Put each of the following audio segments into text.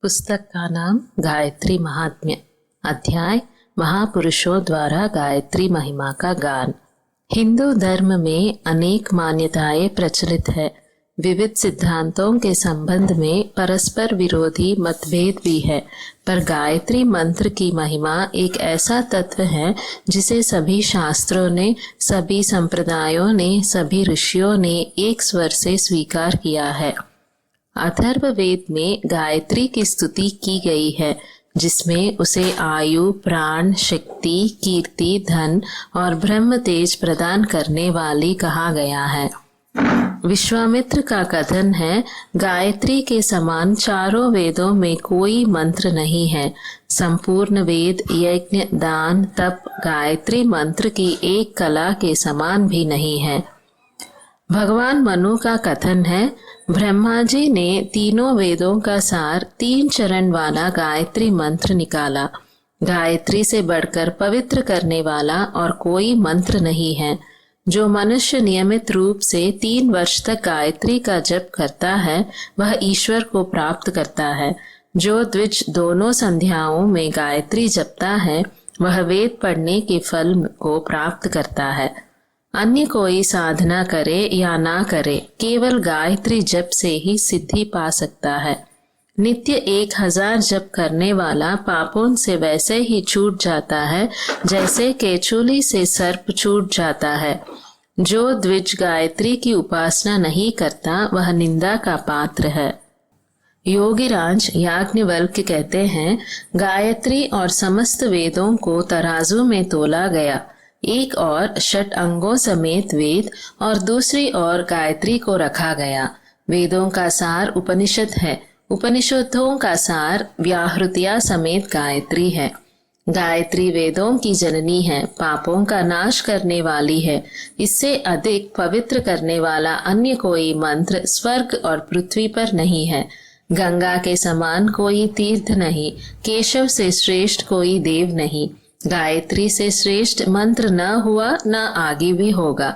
पुस्तक का नाम गायत्री महात्म्य। अध्याय महापुरुषों द्वारा गायत्री महिमा का गान। हिंदू धर्म में अनेक मान्यताएं प्रचलित है। विविध सिद्धांतों के संबंध में परस्पर विरोधी मतभेद भी है, पर गायत्री मंत्र की महिमा एक ऐसा तत्व है जिसे सभी शास्त्रों ने, सभी संप्रदायों ने, सभी ऋषियों ने एक स्वर से स्वीकार किया है। अथर्ववेद में गायत्री की स्तुति की गई है, जिसमें उसे आयु, प्राण, शक्ति, कीर्ति, धन और ब्रह्म तेज प्रदान करने वाली कहा गया है। विश्वामित्र का कथन है, गायत्री के समान चारों वेदों में कोई मंत्र नहीं है। संपूर्ण वेद, यज्ञ, दान, तप गायत्री मंत्र की एक कला के समान भी नहीं है। भगवान मनु का कथन है, ब्रह्मा जी ने तीनों वेदों का सार 3 चरण वाला गायत्री मंत्र निकाला। गायत्री से बढ़कर पवित्र करने वाला और कोई मंत्र नहीं है। जो मनुष्य नियमित रूप से 3 वर्ष तक गायत्री का जप करता है, वह ईश्वर को प्राप्त करता है। जो द्विज दोनों संध्याओं में गायत्री जपता है, वह वेद पढ़ने के फल को प्राप्त करता है। अन्य कोई साधना करे या ना करे, केवल गायत्री जप से ही सिद्धि पा सकता है। नित्य 1000 जप करने वाला पापों से वैसे ही छूट जाता है जैसे केचुली से सर्प छूट जाता है। जो द्विज गायत्री की उपासना नहीं करता, वह निंदा का पात्र है। योगीराज याज्ञवल्क्य कहते हैं, गायत्री और समस्त वेदों को तराजू में तोला गया। एक और 6 अंगों समेत वेद और दूसरी ओर गायत्री को रखा गया। वेदों का सार उपनिषद है, उपनिषदों का सार व्याहृतियां समेत गायत्री है। गायत्री वेदों की जननी है, पापों का नाश करने वाली है। इससे अधिक पवित्र करने वाला अन्य कोई मंत्र स्वर्ग और पृथ्वी पर नहीं है। गंगा के समान कोई तीर्थ नहीं, केशव से श्रेष्ठ कोई देव नहीं। गायत्री से श्रेष्ठ मंत्र न हुआ, न आगे भी होगा।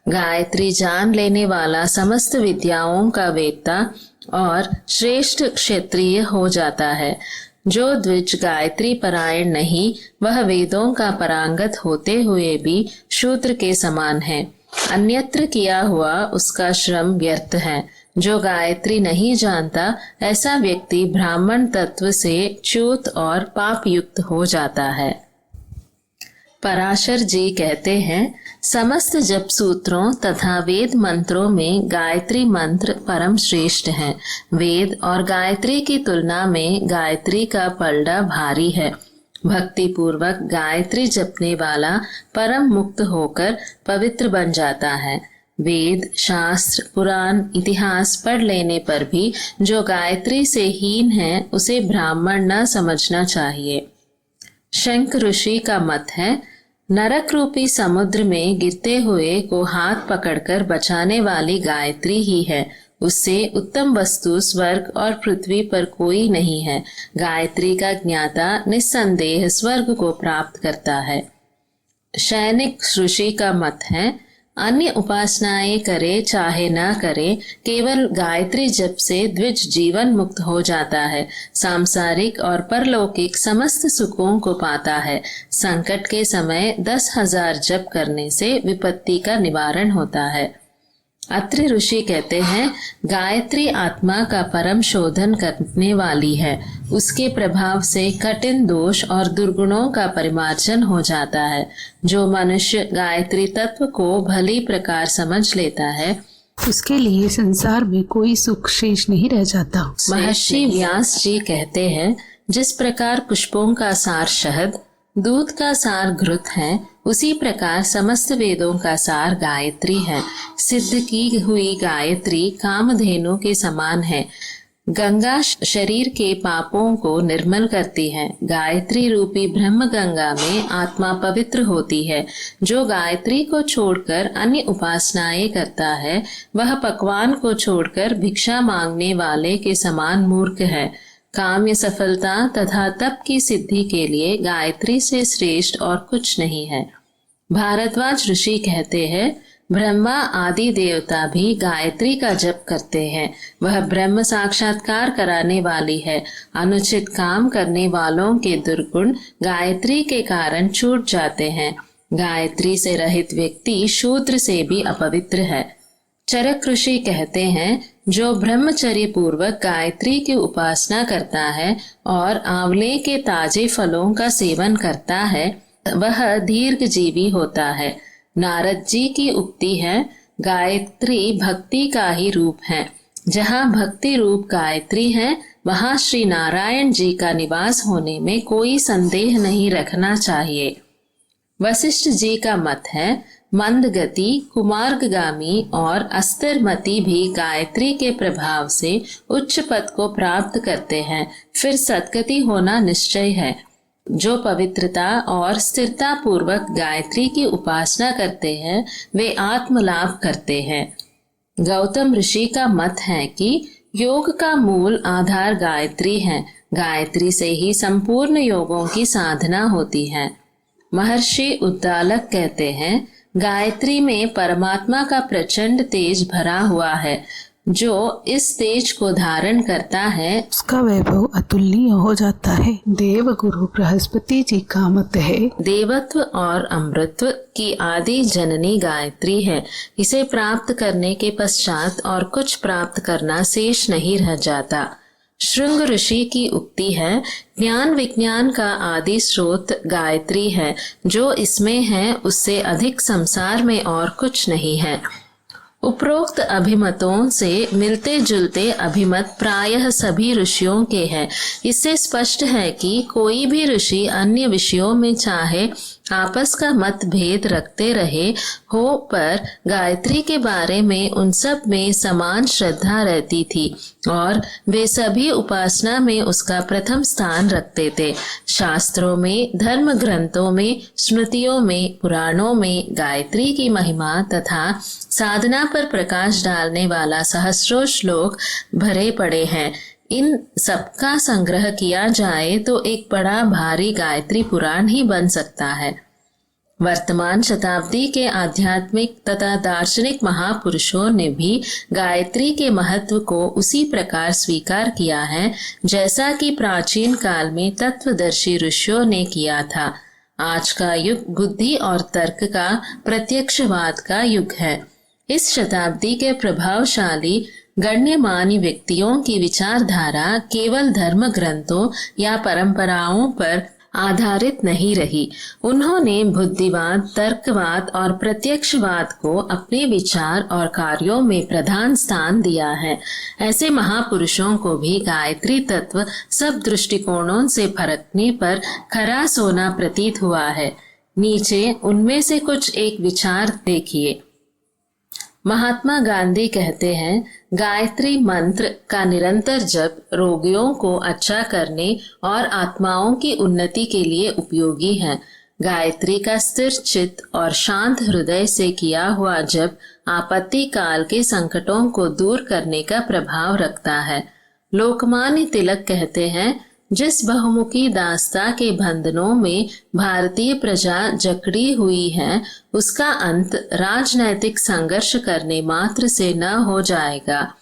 गायत्री जान लेने वाला समस्त विद्याओं का वेत्ता और श्रेष्ठ क्षत्रिय हो जाता है। जो द्विज गायत्री परायण नहीं, वह वेदों का परांगत होते हुए भी शूद्र के समान है। अन्यत्र किया हुआ उसका श्रम व्यर्थ है। जो गायत्री नहीं जानता, ऐसा व्यक्ति ब्राह्मण तत्व से च्युत और पाप युक्त हो जाता है। पराशर जी कहते हैं, समस्त जप सूत्रों तथा वेद मंत्रों में गायत्री मंत्र परम श्रेष्ठ है। वेद और गायत्री की तुलना में गायत्री का पलड़ा भारी है। भक्ति पूर्वक गायत्री जपने वाला परम मुक्त होकर पवित्र बन जाता है। वेद, शास्त्र, पुराण, इतिहास पढ़ लेने पर भी जो गायत्री से हीन है, उसे ब्राह्मण न समझना चाहिए। शंक ऋषि का मत है, नरक रूपी समुद्र में गिरते हुए को हाथ पकड़कर बचाने वाली गायत्री ही है। उससे उत्तम वस्तु स्वर्ग और पृथ्वी पर कोई नहीं है। गायत्री का ज्ञाता निस्संदेह स्वर्ग को प्राप्त करता है। शैनिक ऋषि का मत है, अन्य उपासनाएं करे चाहे ना करे, केवल गायत्री जप से द्विज जीवन मुक्त हो जाता है। सांसारिक और परलौकिक समस्त सुखों को पाता है। संकट के समय 10,000 जप करने से विपत्ति का निवारण होता है। अत्रि ऋषि कहते हैं, गायत्री आत्मा का परम शोधन करने वाली है। उसके प्रभाव से कठिन दोष और दुर्गुणों का परिमार्जन हो जाता है। जो मनुष्य गायत्री तत्व को भली प्रकार समझ लेता है, उसके लिए संसार में कोई सुख शेष नहीं रह जाता। महर्षि व्यास जी कहते हैं, जिस प्रकार पुष्पों का सार शहद, दूध का सार घृत है, उसी प्रकार समस्त वेदों का सार गायत्री है। सिद्ध की हुई गायत्री कामधेनु के समान है। गंगा शरीर के पापों को निर्मल करती है। गायत्री रूपी ब्रह्म गंगा में आत्मा पवित्र होती है। जो गायत्री को छोड़कर अन्य उपासनाएं करता है, वह पकवान को छोड़कर भिक्षा मांगने वाले के समान मूर्ख है। काम्य सफलता तथा तप की सिद्धि के लिए गायत्री से श्रेष्ठ और कुछ नहीं है। भारद्वाज ऋषि कहते हैं, ब्रह्मा आदि देवता भी गायत्री का जप करते हैं। वह ब्रह्म साक्षात्कार कराने वाली है। अनुचित काम करने वालों के दुर्गुण गायत्री के कारण छूट जाते हैं। गायत्री से रहित व्यक्ति शूद्र से भी अपवित्र है। चरक ऋषि कहते हैं, जो ब्रह्मचर्य पूर्वक गायत्री की उपासना करता है और आंवले के ताजे फलों का सेवन करता है, वह दीर्घजीवी होता है। नारद जी की उक्ति है, गायत्री भक्ति का ही रूप है। जहाँ भक्ति रूप गायत्री है, वहाँ श्री नारायण जी का निवास होने में कोई संदेह नहीं रखना चाहिए। वशिष्ठ जी का मत है, मंदगति, कुमार्गगामी और अस्थिरमति भी गायत्री के प्रभाव से उच्च पद को प्राप्त करते हैं। फिर सद्गति होना निश्चय है। जो पवित्रता और स्थिरता पूर्वक गायत्री की उपासना करते हैं, वे आत्मलाभ करते हैं। गौतम ऋषि का मत है कि योग का मूल आधार गायत्री है। गायत्री से ही संपूर्ण योगों की साधना होती है। महर्षि उद्दालक कहते हैं, गायत्री में परमात्मा का प्रचंड तेज भरा हुआ है। जो इस तेज को धारण करता है, उसका वैभव अतुलनीय हो जाता है। देव गुरु बृहस्पति जी का मत है, देवत्व और अमृतत्व की आदि जननी गायत्री है। इसे प्राप्त करने के पश्चात और कुछ प्राप्त करना शेष नहीं रह जाता। श्रृंग ऋषि की उक्ति है, ज्ञान विज्ञान का आदि स्रोत गायत्री है। जो इसमें है, उससे अधिक संसार में और कुछ नहीं है। उपरोक्त अभिमतों से मिलते जुलते अभिमत प्रायः सभी ऋषियों के हैं। इससे स्पष्ट है कि कोई भी ऋषि अन्य विषयों में चाहे आपस का मतभेद रखते रहे हो, पर गायत्री के बारे में उन सब में समान श्रद्धा रहती थी और वे सभी उपासना में उसका प्रथम स्थान रखते थे। शास्त्रों में, धर्म ग्रंथों में, स्मृतियों में, पुराणों में गायत्री की महिमा तथा साधना पर प्रकाश डालने वाला सहस्रों श्लोक भरे पड़े हैं। इन सबका संग्रह किया जाए तो एक बड़ा भारी गायत्री पुराण ही बन सकता है। वर्तमान शताब्दी के आध्यात्मिक तथा दार्शनिक महापुरुषों ने भी गायत्री के महत्व को उसी प्रकार स्वीकार किया है जैसा कि प्राचीन काल में तत्वदर्शी ऋषियों ने किया था। आज का युग बुद्धि और तर्क का, प्रत्यक्षवाद का युग है। इस शताब्दी के प्रभावशाली गण्यमान्य व्यक्तियों की विचारधारा केवल धर्म ग्रंथों या परंपराओं पर आधारित नहीं रही। उन्होंने बुद्धिवाद, तर्कवाद और प्रत्यक्षवाद को अपने विचार और कार्यों में प्रधान स्थान दिया है। ऐसे महापुरुषों को भी गायत्री तत्व सब दृष्टिकोणों से परखने पर खरा सोना प्रतीत हुआ है। नीचे उनमें से कुछ एक विचार देखिए। महात्मा गांधी कहते हैं, गायत्री मंत्र का निरंतर जप रोगियों को अच्छा करने और आत्माओं की उन्नति के लिए उपयोगी है। गायत्री का स्थिर चित्त और शांत हृदय से किया हुआ जप आपत्ति काल के संकटों को दूर करने का प्रभाव रखता है। लोकमान्य तिलक कहते हैं, जिस बहुमुखी दास्ता के बंधनों में भारतीय प्रजा जकड़ी हुई है, उसका अंत राजनैतिक संघर्ष करने मात्र से न हो जाएगा।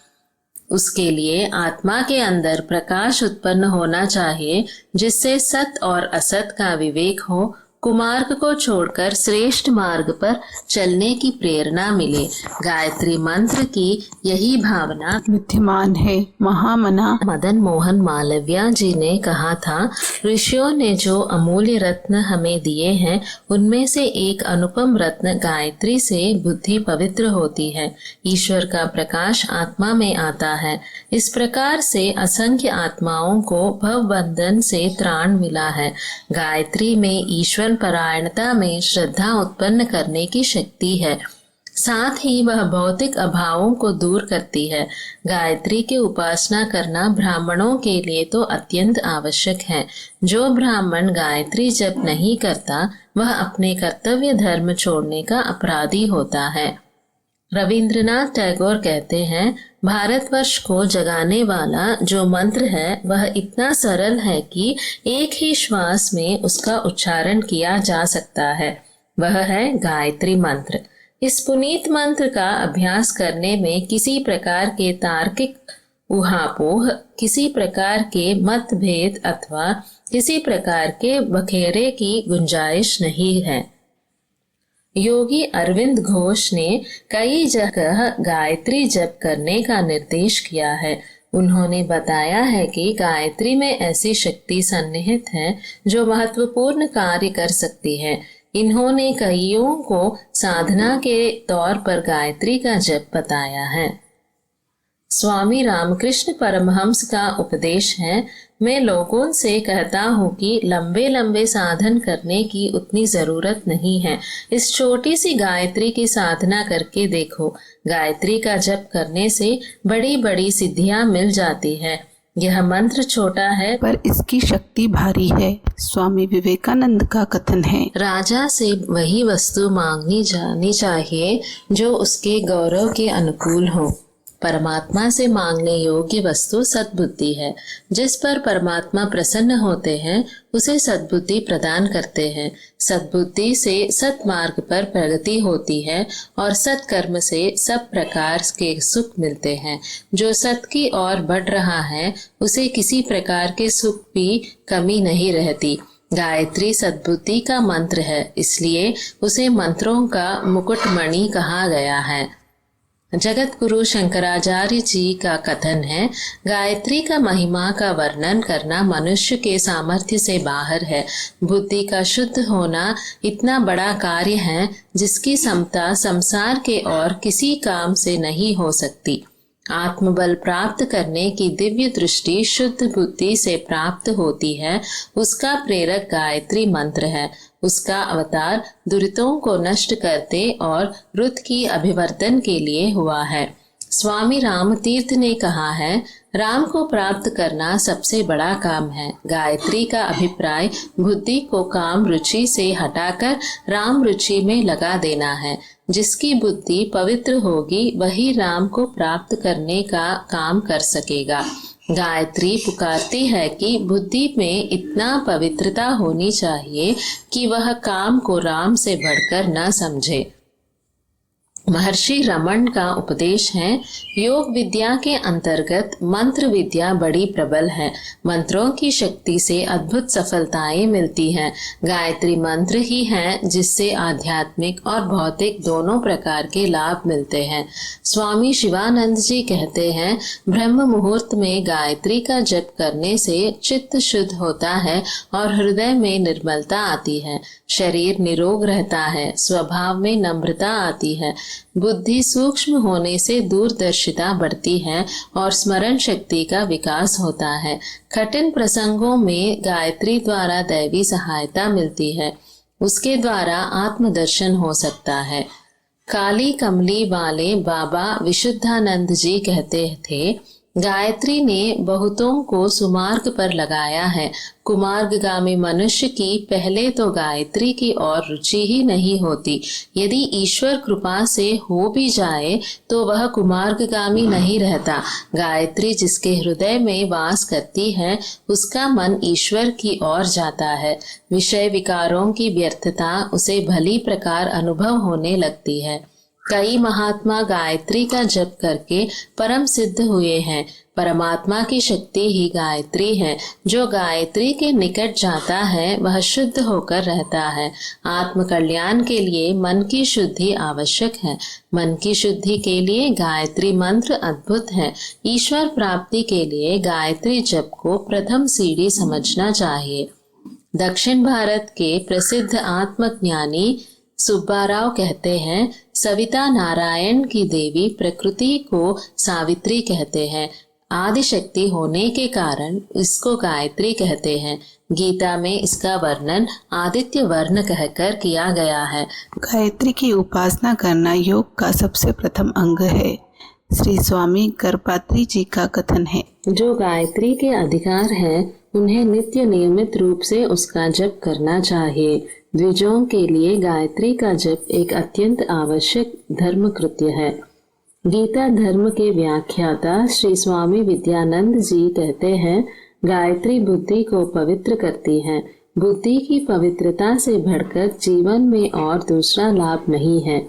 उसके लिए आत्मा के अंदर प्रकाश उत्पन्न होना चाहिए, जिससे सत और असत का विवेक हो, कुमार्ग को छोड़कर श्रेष्ठ मार्ग पर चलने की प्रेरणा मिले। गायत्री मंत्र की यही भावना विद्यमान है। महामना मदन मोहन मालवीय जी ने कहा था, ऋषियों ने जो अमूल्य रत्न हमें दिए हैं, उनमें से एक अनुपम रत्न गायत्री से बुद्धि पवित्र होती है। ईश्वर का प्रकाश आत्मा में आता है। इस प्रकार से असंख्य आत्माओं को भवबंधन से त्राण मिला है। गायत्री में ईश्वर परायणता में श्रद्धा उत्पन्न करने की शक्ति है। साथ ही वह भौतिक अभावों को दूर करती है। गायत्री की उपासना करना ब्राह्मणों के लिए तो अत्यंत आवश्यक है। जो ब्राह्मण गायत्री जप नहीं करता, वह अपने कर्तव्य धर्म छोड़ने का अपराधी होता है। रविंद्रनाथ टैगोर कहते हैं, भारतवर्ष को जगाने वाला जो मंत्र है, वह इतना सरल है कि एक ही श्वास में उसका उच्चारण किया जा सकता है। वह है गायत्री मंत्र। इस पुनीत मंत्र का अभ्यास करने में किसी प्रकार के तार्किक ऊहापोह, किसी प्रकार के मतभेद अथवा किसी प्रकार के बखेरे की गुंजाइश नहीं है। योगी अरविंद घोष ने कई जगह गायत्री जप करने का निर्देश किया है। उन्होंने बताया है कि गायत्री में ऐसी शक्ति सन्निहित है जो महत्वपूर्ण कार्य कर सकती है। इन्होंने कईयों को साधना के तौर पर गायत्री का जप बताया है। स्वामी रामकृष्ण परमहंस का उपदेश है, मैं लोगों से कहता हूँ कि लंबे लंबे साधन करने की उतनी जरूरत नहीं है। इस छोटी सी गायत्री की साधना करके देखो। गायत्री का जप करने से बड़ी बड़ी सिद्धियां मिल जाती है। यह मंत्र छोटा है पर इसकी शक्ति भारी है। स्वामी विवेकानंद का कथन है, राजा से वही वस्तु मांगनी जानी चाहिए जो उसके गौरव के अनुकूल हो। परमात्मा से मांगने योग्य वस्तु सद्बुद्धि है। जिस पर परमात्मा प्रसन्न होते हैं उसे सद्बुद्धि प्रदान करते हैं। सद्बुद्धि से सत्मार्ग पर प्रगति होती है और सत्कर्म से सब प्रकार के सुख मिलते हैं। जो सत की ओर बढ़ रहा है उसे किसी प्रकार के सुख की कमी नहीं रहती। गायत्री सद्बुद्धि का मंत्र है, इसलिए उसे मंत्रों का मुकुटमणि कहा गया है। जगत गुरु शंकराचार्य जी का कथन है, गायत्री का महिमा का वर्णन करना मनुष्य के सामर्थ्य से बाहर है। बुद्धि का शुद्ध होना इतना बड़ा कार्य है जिसकी समता संसार के और किसी काम से नहीं हो सकती। आत्मबल प्राप्त करने की दिव्य दृष्टि शुद्ध बुद्धि से प्राप्त होती है। उसका प्रेरक गायत्री मंत्र है। उसका अवतार दुरितों को नष्ट करते और रुत की अभिवर्धन के लिए हुआ है। स्वामी रामतीर्थ ने कहा है, राम को प्राप्त करना सबसे बड़ा काम है। गायत्री का अभिप्राय बुद्धि को काम रुचि से हटाकर राम रुचि में लगा देना है। जिसकी बुद्धि पवित्र होगी वही राम को प्राप्त करने का काम कर सकेगा। गायत्री पुकारती है कि बुद्धि में इतना पवित्रता होनी चाहिए कि वह काम को राम से बढ़कर न समझे। महर्षि रमन का उपदेश है, योग विद्या के अंतर्गत मंत्र विद्या बड़ी प्रबल है। मंत्रों की शक्ति से अद्भुत सफलताएं मिलती हैं। गायत्री मंत्र ही है जिससे आध्यात्मिक और भौतिक दोनों प्रकार के लाभ मिलते हैं। स्वामी शिवानंद जी कहते हैं, ब्रह्म मुहूर्त में गायत्री का जप करने से चित्त शुद्ध होता है और हृदय में निर्मलता आती है। शरीर निरोग रहता है, स्वभाव में नम्रता आती है, बुद्धि सूक्ष्म होने से दूरदर्शिता बढ़ती है और स्मरण शक्ति का विकास होता है। कठिन प्रसंगों में गायत्री द्वारा दैवी सहायता मिलती है। उसके द्वारा आत्मदर्शन हो सकता है। काली कमली वाले बाबा विशुद्धानंद जी कहते थे, गायत्री ने बहुतों को सुमार्ग पर लगाया है। कुमार्गगामी मनुष्य की पहले तो गायत्री की और रुचि ही नहीं होती। यदि ईश्वर कृपा से हो भी जाए तो वह कुमार्गगामी नहीं रहता। गायत्री जिसके हृदय में वास करती है उसका मन ईश्वर की ओर जाता है। विषय विकारों की व्यर्थता उसे भली प्रकार अनुभव होने लगती है। कई महात्मा गायत्री का जप करके परम सिद्ध हुए हैं। परमात्मा की शक्ति ही गायत्री है। जो गायत्री के निकट जाता है वह शुद्ध होकर रहता है। आत्म कल्याण के लिए मन की शुद्धि आवश्यक है। मन की शुद्धि के लिए गायत्री मंत्र अद्भुत है। ईश्वर प्राप्ति के लिए गायत्री जप को प्रथम सीढ़ी समझना चाहिए। दक्षिण भारत के प्रसिद्ध आत्मज्ञानी सुब्बाराव कहते हैं, सविता नारायण की देवी प्रकृति को सावित्री कहते हैं। आदि शक्ति होने के कारण इसको गायत्री कहते हैं। गीता में इसका वर्णन आदित्य वर्ण कहकर किया गया है। गायत्री की उपासना करना योग का सबसे प्रथम अंग है। श्री स्वामी करपात्री जी का कथन है, जो गायत्री के अधिकार है उन्हें नित्य नियमित रूप से उसका जप करना चाहिए। द्विजों के लिए गायत्री का जप एक अत्यंत आवश्यक धर्म कृत्य है। गीता धर्म के व्याख्याता श्री स्वामी विद्यानंद जी कहते हैं, गायत्री बुद्धि को पवित्र करती है। बुद्धि की पवित्रता से बढ़कर जीवन में और दूसरा लाभ नहीं है।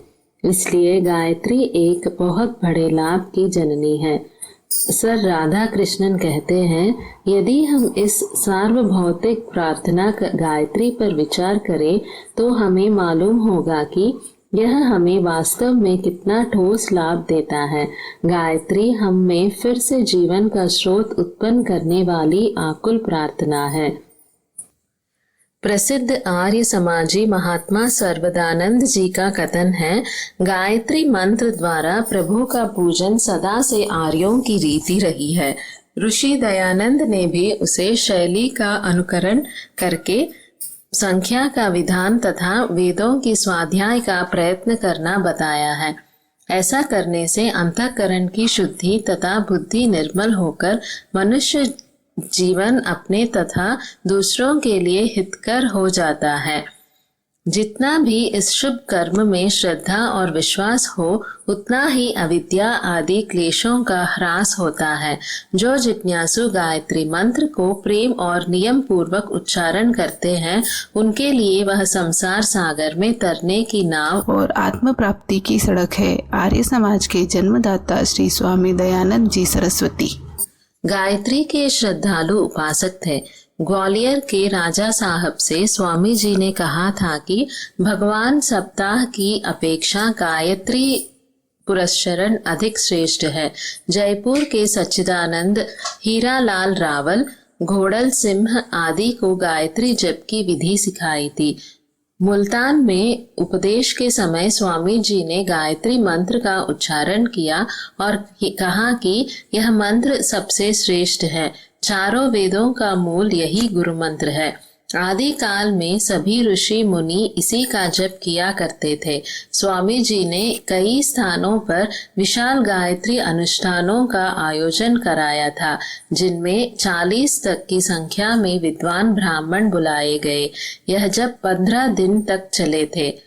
इसलिए गायत्री एक बहुत बड़े लाभ की जननी है। सर राधा कृष्णन कहते हैं, यदि हम इस सार्वभौतिक प्रार्थना गायत्री पर विचार करें तो हमें मालूम होगा कि यह हमें वास्तव में कितना ठोस लाभ देता है। गायत्री हम में फिर से जीवन का स्रोत उत्पन्न करने वाली आकुल प्रार्थना है। प्रसिद्ध आर्य समाजी महात्मा सर्वदानंद जी का कथन है, गायत्री मंत्र द्वारा प्रभु का पूजन सदा से आर्यों की रीति रही है। ऋषि दयानंद ने भी उसे शैली का अनुकरण करके संख्या का विधान तथा वेदों की स्वाध्याय का प्रयत्न करना बताया है। ऐसा करने से अंतःकरण की शुद्धि तथा बुद्धि निर्मल होकर मनुष्य जीवन अपने तथा दूसरों के लिए हितकर हो जाता है। जितना भी इस शुभ कर्म में श्रद्धा और विश्वास हो, उतना ही अविद्या आदि क्लेशों का ह्रास होता है। जो जिज्ञासु गायत्री मंत्र को प्रेम और नियम पूर्वक उच्चारण करते हैं, उनके लिए वह संसार सागर में तरने की नाव और आत्म प्राप्ति की सड़क है। आर्य समाज के जन्मदाता श्री स्वामी दयानंद जी सरस्वती गायत्री के श्रद्धालु उपासक थे। ग्वालियर के राजा साहब से स्वामी जी ने कहा था कि भगवान सप्ताह की अपेक्षा गायत्री पुरस्चरण अधिक श्रेष्ठ है। जयपुर के सच्चिदानंद, हीरालाल रावल, घोड़ल सिंह आदि को गायत्री जप की विधि सिखाई थी। मुल्तान में उपदेश के समय स्वामी जी ने गायत्री मंत्र का उच्चारण किया और कहा कि यह मंत्र सबसे श्रेष्ठ है। चारों वेदों का मूल यही गुरु मंत्र है। आदि काल में सभी ऋषि मुनि इसी का जप किया करते थे। स्वामी जी ने कई स्थानों पर विशाल गायत्री अनुष्ठानों का आयोजन कराया था, जिनमें 40 तक की संख्या में विद्वान ब्राह्मण बुलाए गए। यह जप 15 दिन तक चले थे।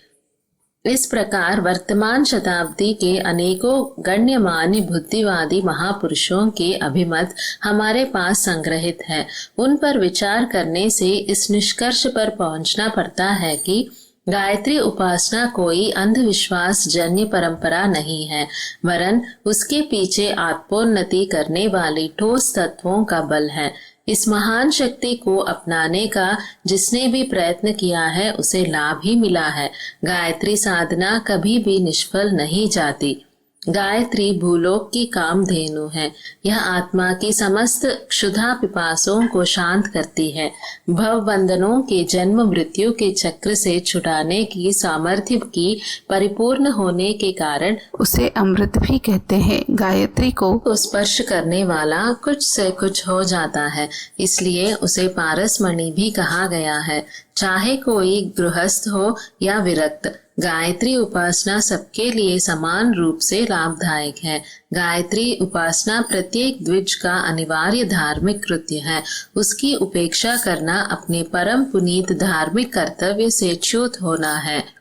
इस प्रकार वर्तमान शताब्दी के अनेकों गण्यमान्य बुद्धिवादी महापुरुषों के अभिमत हमारे पास संग्रहित है। उन पर विचार करने से इस निष्कर्ष पर पहुंचना पड़ता है कि गायत्री उपासना कोई अंधविश्वास जन्य परंपरा नहीं है, वरन उसके पीछे आत्मोन्नति करने वाली ठोस तत्वों का बल है। इस महान शक्ति को अपनाने का जिसने भी प्रयत्न किया है, उसे लाभ ही मिला है। गायत्री साधना कभी भी निष्फल नहीं जाती। गायत्री भूलोक की कामधेनु है। यह आत्मा की समस्त क्षुधा पिपासों को शांत करती है। भव बंधनों के जन्म मृत्यु के चक्र से छुड़ाने की सामर्थ्य की परिपूर्ण होने के कारण उसे अमृत भी कहते हैं। गायत्री को स्पर्श करने वाला कुछ से कुछ हो जाता है, इसलिए उसे पारसमणि भी कहा गया है। चाहे कोई गृहस्थ हो या विरक्त, गायत्री उपासना सबके लिए समान रूप से लाभदायक है। गायत्री उपासना प्रत्येक द्विज का अनिवार्य धार्मिक कृत्य है। उसकी उपेक्षा करना अपने परम पुनीत धार्मिक कर्तव्य से च्युत होना है।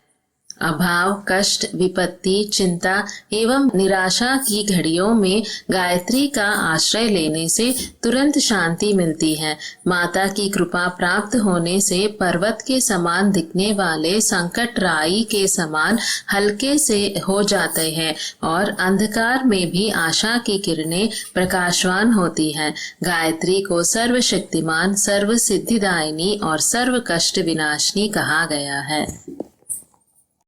अभाव, कष्ट, विपत्ति, चिंता एवं निराशा की घड़ियों में गायत्री का आश्रय लेने से तुरंत शांति मिलती है। माता की कृपा प्राप्त होने से पर्वत के समान दिखने वाले संकट राई के समान हल्के से हो जाते हैं और अंधकार में भी आशा की किरणें प्रकाशवान होती हैं। गायत्री को सर्वशक्तिमान, सर्व सिद्धिदायिनी और सर्व कष्ट विनाशिनी कहा गया है।